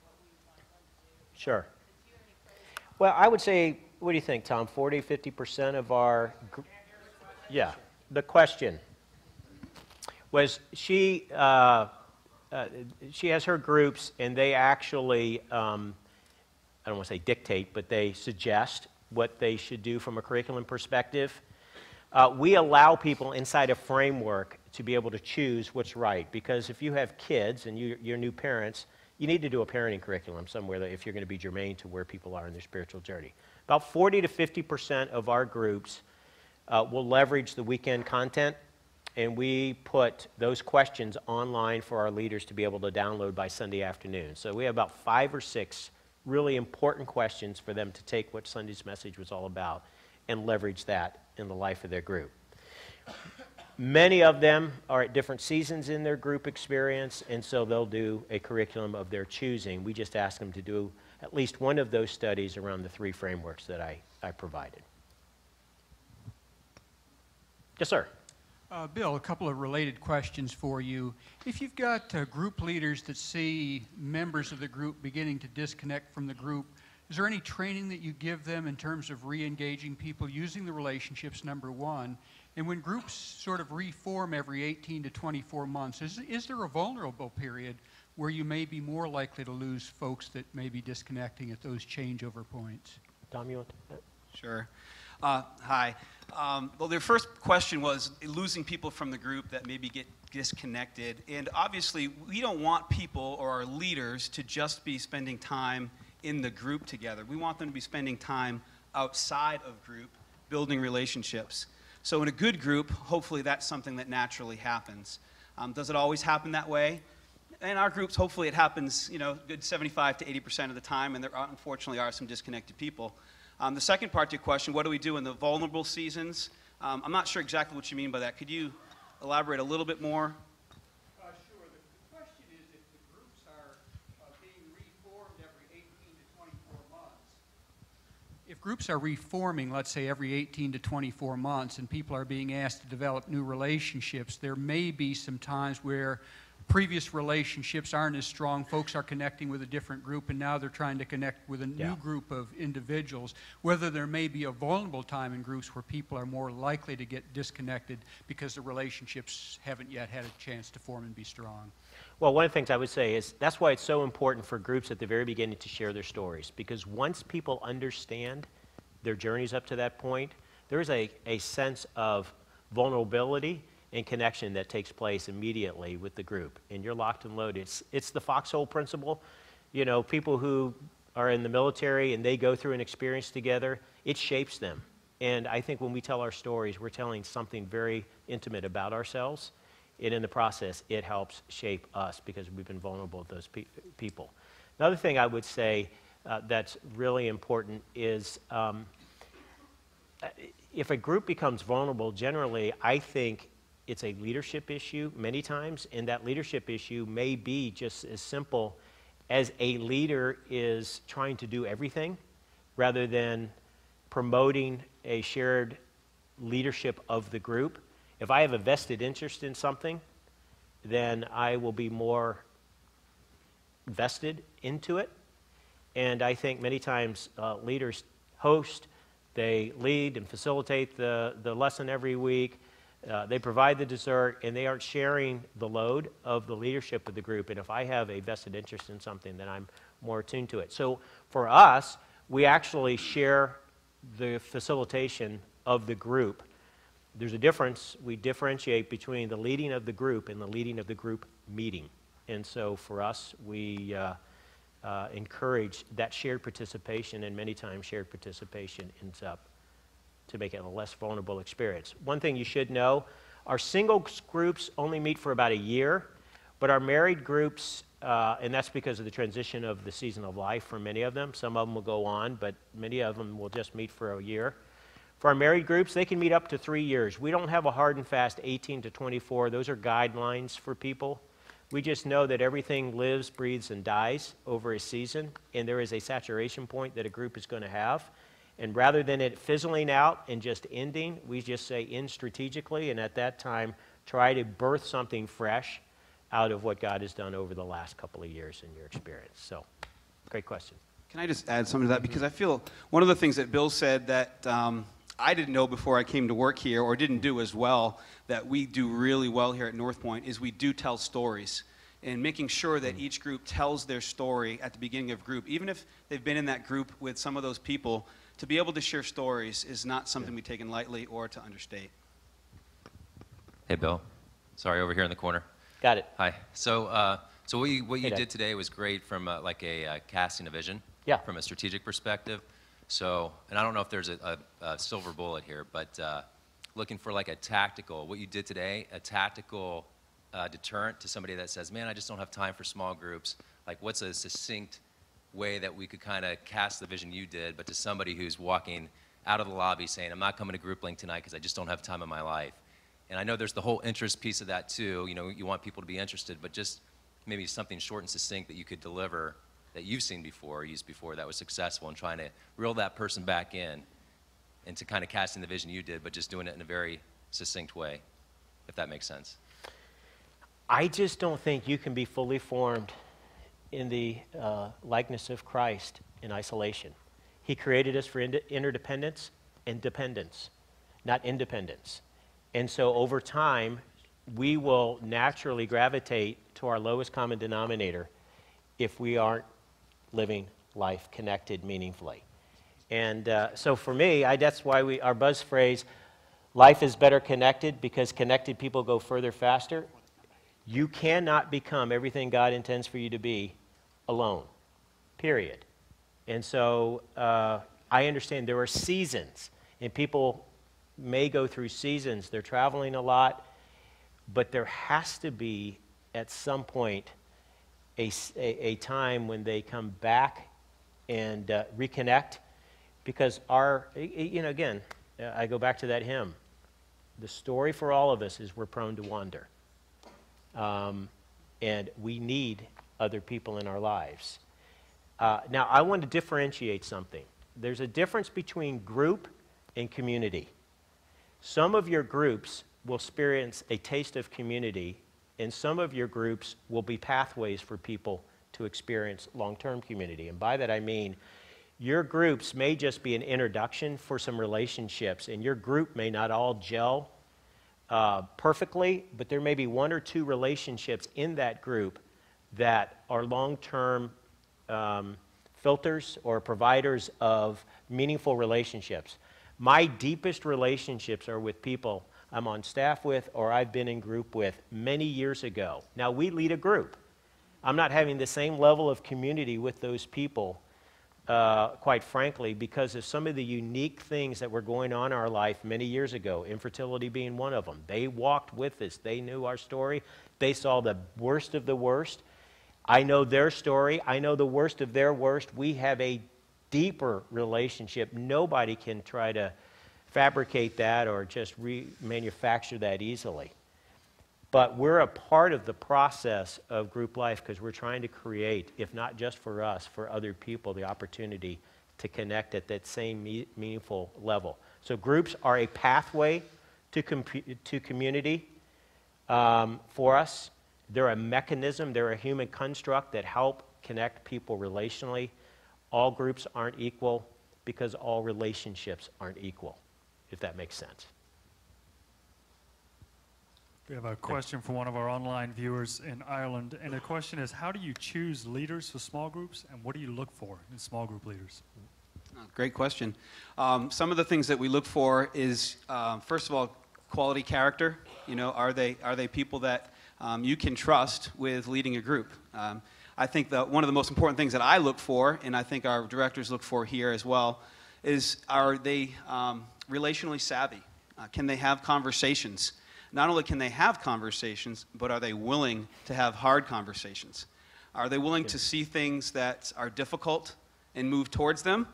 what we want them to do. Sure. Do you have any praise? Well, I would say, what do you think, Tom? 40, 50% of our, yeah. The question was she has her groups, and they actually, I don't want to say dictate, but they suggest what they should do from a curriculum perspective. We allow people inside a framework to be able to choose what's right, because if you have kids and you're new parents, you need to do a parenting curriculum somewhere that if you're going to be germane to where people are in their spiritual journey. About 40 to 50% of our groups will leverage the weekend content, and we put those questions online for our leaders to be able to download by Sunday afternoon. So we have about 5 or 6 really important questions for them to take what Sunday's message was all about and leverage that in the life of their group. Many of them are at different seasons in their group experience, and so they'll do a curriculum of their choosing. We just ask them to do at least one of those studies around the 3 frameworks that I provided. Yes, sir. Bill, a couple of related questions for you. If you've got group leaders that see members of the group beginning to disconnect from the group, is there any training that you give them in terms of re-engaging people using the relationships, number one? And when groups sort of reform every 18 to 24 months, is there a vulnerable period where you may be more likely to lose folks that may be disconnecting at those changeover points? Tom, you want to? Sure. Hi. Well, their first question was losing people from the group that maybe get disconnected. And obviously, we don't want people or our leaders to just be spending time in the group together. We want them to be spending time outside of group, building relationships. So in a good group, hopefully that's something that naturally happens. Does it always happen that way? In our groups, hopefully it happens, good 75 to 80% of the time, and there unfortunately are some disconnected people. The second part to your question, what do we do in the vulnerable seasons? I'm not sure exactly what you mean by that. Could you elaborate a little bit more? Sure. The question is if the groups are being reformed every 18 to 24 months. If groups are reforming, let's say, every 18 to 24 months, and people are being asked to develop new relationships, there may be some times where previous relationships aren't as strong. Folks are connecting with a different group, and now they're trying to connect with a new group of individuals. Whether there may be a vulnerable time in groups where people are more likely to get disconnected because the relationships haven't yet had a chance to form and be strong. Well, one of the things I would say is that's why it's so important for groups at the very beginning to share their stories, because once people understand their journeys up to that point, there is a sense of vulnerability and connection that takes place immediately with the group, and you're locked and loaded. It's the foxhole principle. People who are in the military and they go through an experience together, it shapes them. And I think when we tell our stories, we're telling something very intimate about ourselves, and in the process, it helps shape us because we've been vulnerable with those people. Another thing I would say that's really important is if a group becomes vulnerable, generally, I think it's a leadership issue many times, and that leadership issue may be just as simple as a leader is trying to do everything rather than promoting a shared leadership of the group. If I have a vested interest in something, then I will be more vested into it. And I think many times leaders host, they lead and facilitate the lesson every week, they provide the dessert, and they aren't sharing the load of the leadership of the group. And if I have a vested interest in something, then I'm more attuned to it. So for us, we actually share the facilitation of the group. There's a difference. We differentiate between the leading of the group and the leading of the group meeting. And so for us, we encourage that shared participation, and many times shared participation ends up to make it a less vulnerable experience. One thing you should know, our singles groups only meet for about a year, but our married groups, and that's because of the transition of the season of life for many of them. Some of them will go on, but many of them will just meet for a year. For our married groups, they can meet up to 3 years. We don't have a hard and fast 18 to 24. Those are guidelines for people. We just know that everything lives, breathes, and dies over a season, and there is a saturation point that a group is going to have. And rather than it fizzling out and just ending, we just say end strategically, and at that time, try to birth something fresh out of what God has done over the last couple of years in your experience. So, great question. Can I just add something to that? Because I feel one of the things that Bill said that I didn't know before I came to work here, or didn't do as well, that we do really well here at North Point, is we do tell stories. And making sure that each group tells their story at the beginning of group, even if they've been in that group with some of those people, to be able to share stories is not something we take in lightly or to understate. Hey, Bill. Sorry, over here in the corner. Got it. Hi. So what you did today was great from like a casting a vision. Yeah. From a strategic perspective. So, and I don't know if there's a silver bullet here, but looking for like a tactical, what you did today, a tactical deterrent to somebody that says, man, I just don't have time for small groups. Like, what's a succinct way that we could kind of cast the vision you did, but to somebody who's walking out of the lobby saying, I'm not coming to Group Link tonight because I just don't have time in my life. And I know there's the whole interest piece of that too. You know, you want people to be interested, but just maybe something short and succinct that you could deliver that you've seen before, used before, that was successful in trying to reel that person back in into kind of casting the vision you did, but just doing it in a very succinct way, if that makes sense. I just don't think you can be fully formed in the likeness of Christ in isolation. He created us for interdependence and dependence, not independence. And so over time, we will naturally gravitate to our lowest common denominator if we aren't living life connected meaningfully. And so for me, that's why our buzz phrase, life is better connected, because connected people go further faster. You cannot become everything God intends for you to be alone, period. And so I understand there are seasons, and people may go through seasons. They're traveling a lot, but there has to be, at some point, a time when they come back and reconnect, because again, I go back to that hymn. The story for all of us is we're prone to wander. And we need other people in our lives. Now, I want to differentiate something. There's a difference between group and community. Some of your groups will experience a taste of community, and some of your groups will be pathways for people to experience long-term community. And by that I mean, your groups may just be an introduction for some relationships, and your group may not all gel perfectly, but there may be one or two relationships in that group that are long-term filters or providers of meaningful relationships. My deepest relationships are with people I'm on staff with or I've been in group with many years ago. Now, we lead a group. I'm not having the same level of community with those people, quite frankly, because of some of the unique things that were going on in our life many years ago, infertility being one of them. They walked with us. They knew our story. They saw the worst of the worst. I know their story. I know the worst of their worst. We have a deeper relationship. Nobody can try to fabricate that or just remanufacture that easily. But we're a part of the process of group life because we're trying to create, if not just for us, for other people, the opportunity to connect at that same meaningful level. So groups are a pathway to community for us. They're a mechanism, they're a human construct that help connect people relationally. All groups aren't equal because all relationships aren't equal, if that makes sense. We have a question from one of our online viewers in Ireland, and the question is, how do you choose leaders for small groups, and what do you look for in small group leaders? Great question. Some of the things that we look for is, first of all, quality character. You know, are they people that you can trust with leading a group? I think that one of the most important things that I look for, and I think our directors look for here as well, is are they relationally savvy? Can they have conversations? Not only can they have conversations, but are they willing to have hard conversations? Are they willing to see things that are difficult and move towards them,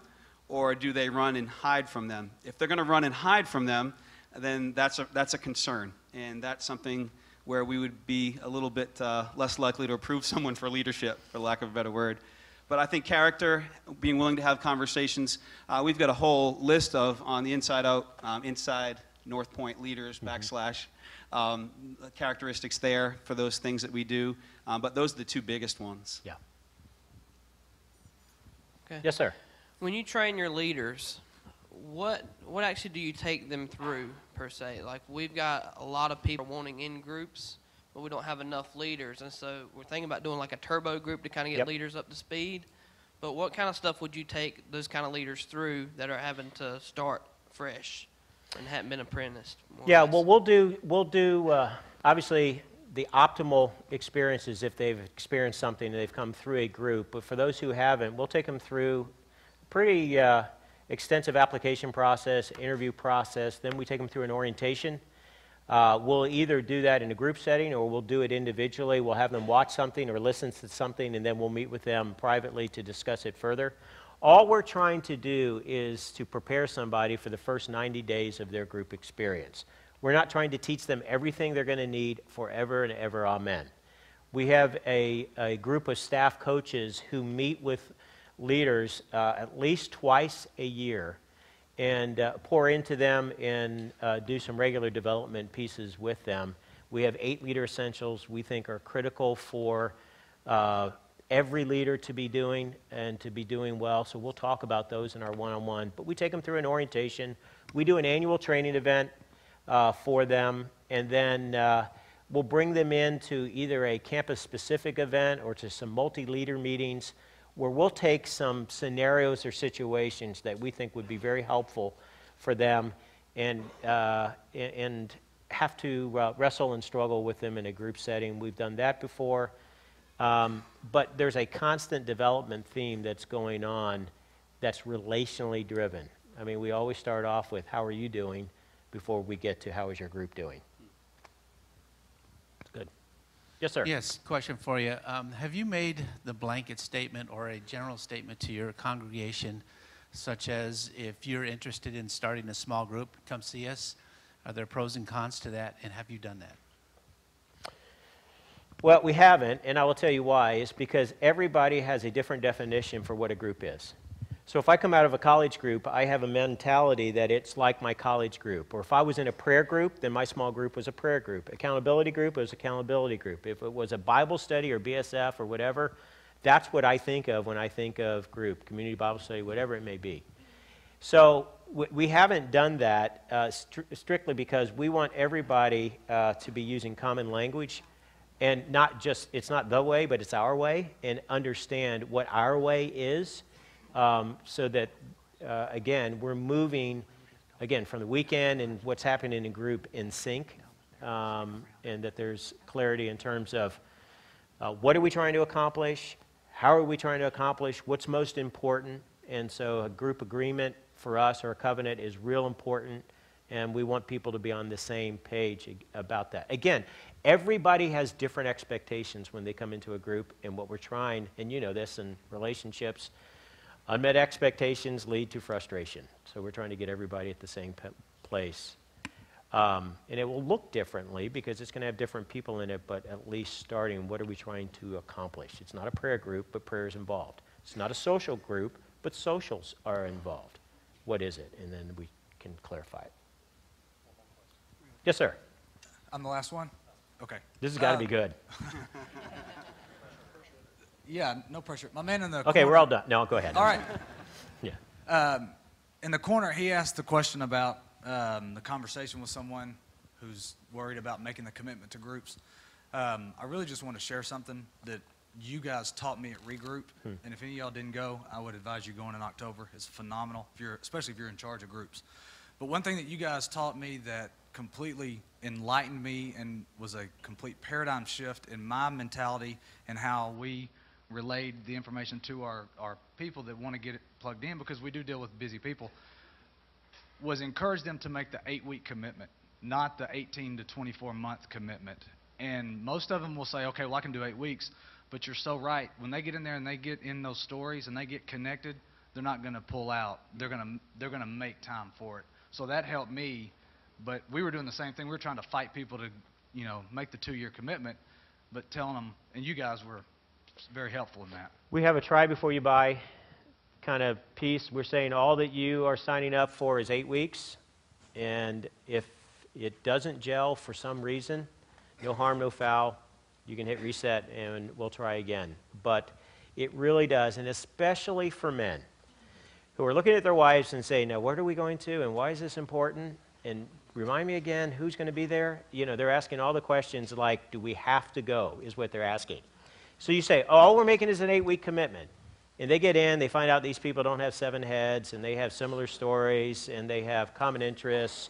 or do they run and hide from them? If they're going to run and hide from them, then that's a concern, and that's something where we would be a little bit less likely to approve someone for leadership, for lack of a better word. But I think character, being willing to have conversations, we've got a whole list of, on the inside out, inside North Point leaders, characteristics there for those things that we do. But those are the two biggest ones. Yeah. Okay. Yes, sir. When you train your leaders, what actually do you take them through, per se? Like, we've got a lot of people wanting in groups, but we don't have enough leaders. And so we're thinking about doing like a turbo group to kind of get leaders up to speed. But what kind of stuff would you take those kind of leaders through that are having to start fresh and hadn't been apprenticed? Yeah, well, we'll do obviously, the optimal experiences if they've experienced something and they've come through a group. But for those who haven't, we'll take them through pretty extensive application process, interview process. Then we take them through an orientation. We'll either do that in a group setting or we'll do it individually. We'll have them watch something or listen to something, and then we'll meet with them privately to discuss it further. All we're trying to do is to prepare somebody for the first 90 days of their group experience. We're not trying to teach them everything they're going to need forever and ever, amen. We have a group of staff coaches who meet with leaders at least twice a year and pour into them and do some regular development pieces with them. We have 8 leader essentials we think are critical for every leader to be doing and to be doing well. So we'll talk about those in our one-on-one. But we take them through an orientation. We do an annual training event for them, and then we'll bring them into either a campus-specific event or to some multi-leader meetings where we'll take some scenarios or situations that we think would be very helpful for them and have to wrestle and struggle with them in a group setting. We've done that before. But there's a constant development theme that's going on that's relationally driven. I mean, we always start off with, how are you doing, before we get to, how is your group doing? Good. Yes, sir. Yes, question for you. Have you made the blanket statement or a general statement to your congregation, such as, if you're interested in starting a small group, come see us? Are there pros and cons to that, and have you done that? Well, we haven't, and I will tell you why. It's because everybody has a different definition for what a group is. So if I come out of a college group, I have a mentality that it's like my college group. Or if I was in a prayer group, then my small group was a prayer group. Accountability group was accountability group. If it was a Bible study or BSF or whatever, that's what I think of when I think of group, community Bible study, whatever it may be. So we haven't done that strictly because we want everybody to be using common language. And not just, it's not the way, but it's our way, and understand what our way is, so that, again, we're moving, again, from the weekend and what's happening in group in sync, and that there's clarity in terms of what are we trying to accomplish, how are we trying to accomplish, what's most important. And so a group agreement for us, or a covenant, is real important And we want people to be on the same page about that. Again, everybody has different expectations when they come into a group, and what we're trying, and you know this in relationships, unmet expectations lead to frustration. So we're trying to get everybody at the same place. And it will look differently because it's going to have different people in it, but at least starting, what are we trying to accomplish? It's not a prayer group, but prayer is involved. It's not a social group, but socials are involved. What is it? And then we can clarify it. Yes, sir. I'm the last one? Okay. This has got to be good. Yeah, no pressure. My man in the Okay, corner, we're all done. No, go ahead. All right. Yeah. In the corner, he asked the question about the conversation with someone who's worried about making the commitment to groups. I really just want to share something that you guys taught me at Regroup, and if any of y'all didn't go, I would advise you going in October. It's phenomenal, especially if you're in charge of groups. But one thing that you guys taught me that completely enlightened me and was a complete paradigm shift in my mentality and how we relayed the information to our people that want to get it plugged in, because we do deal with busy people, was encourage them to make the 8-week commitment, not the 18 to 24-month commitment. And most of them will say, okay, well, I can do 8 weeks, but you're so right. When they get in there and they get in those stories and they get connected, they're not going to pull out. They're going to make time for it. So that helped me, but we were doing the same thing. We were trying to fight people to, you know, make the 2-year commitment, but telling them, and you guys were very helpful in that. We have a try before you buy kind of piece. We're saying all that you are signing up for is 8 weeks, and if it doesn't gel for some reason, no harm, no foul. You can hit reset and we'll try again. But it really does, and especially for men who are looking at their wives and saying, now, where are we going to, and why is this important? And remind me again, who's going to be there? You know, they're asking all the questions like, do we have to go, is what they're asking. So you say, oh, all we're making is an 8-week commitment. And they get in, they find out these people don't have 7 heads, and they have similar stories, and they have common interests.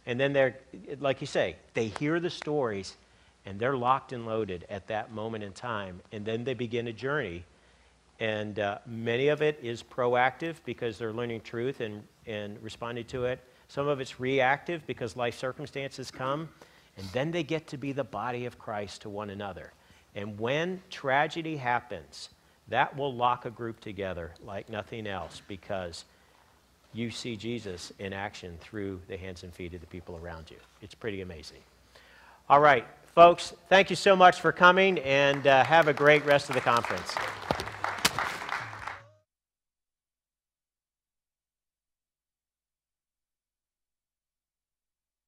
And then they're, like you say, they hear the stories, and they're locked and loaded at that moment in time. And then they begin a journey. And many of it is proactive because they're learning truth and responding to it. Some of it's reactive because life circumstances come. And then they get to be the body of Christ to one another. And when tragedy happens, that will lock a group together like nothing else, because you see Jesus in action through the hands and feet of the people around you. It's pretty amazing. All right, folks, thank you so much for coming, and have a great rest of the conference.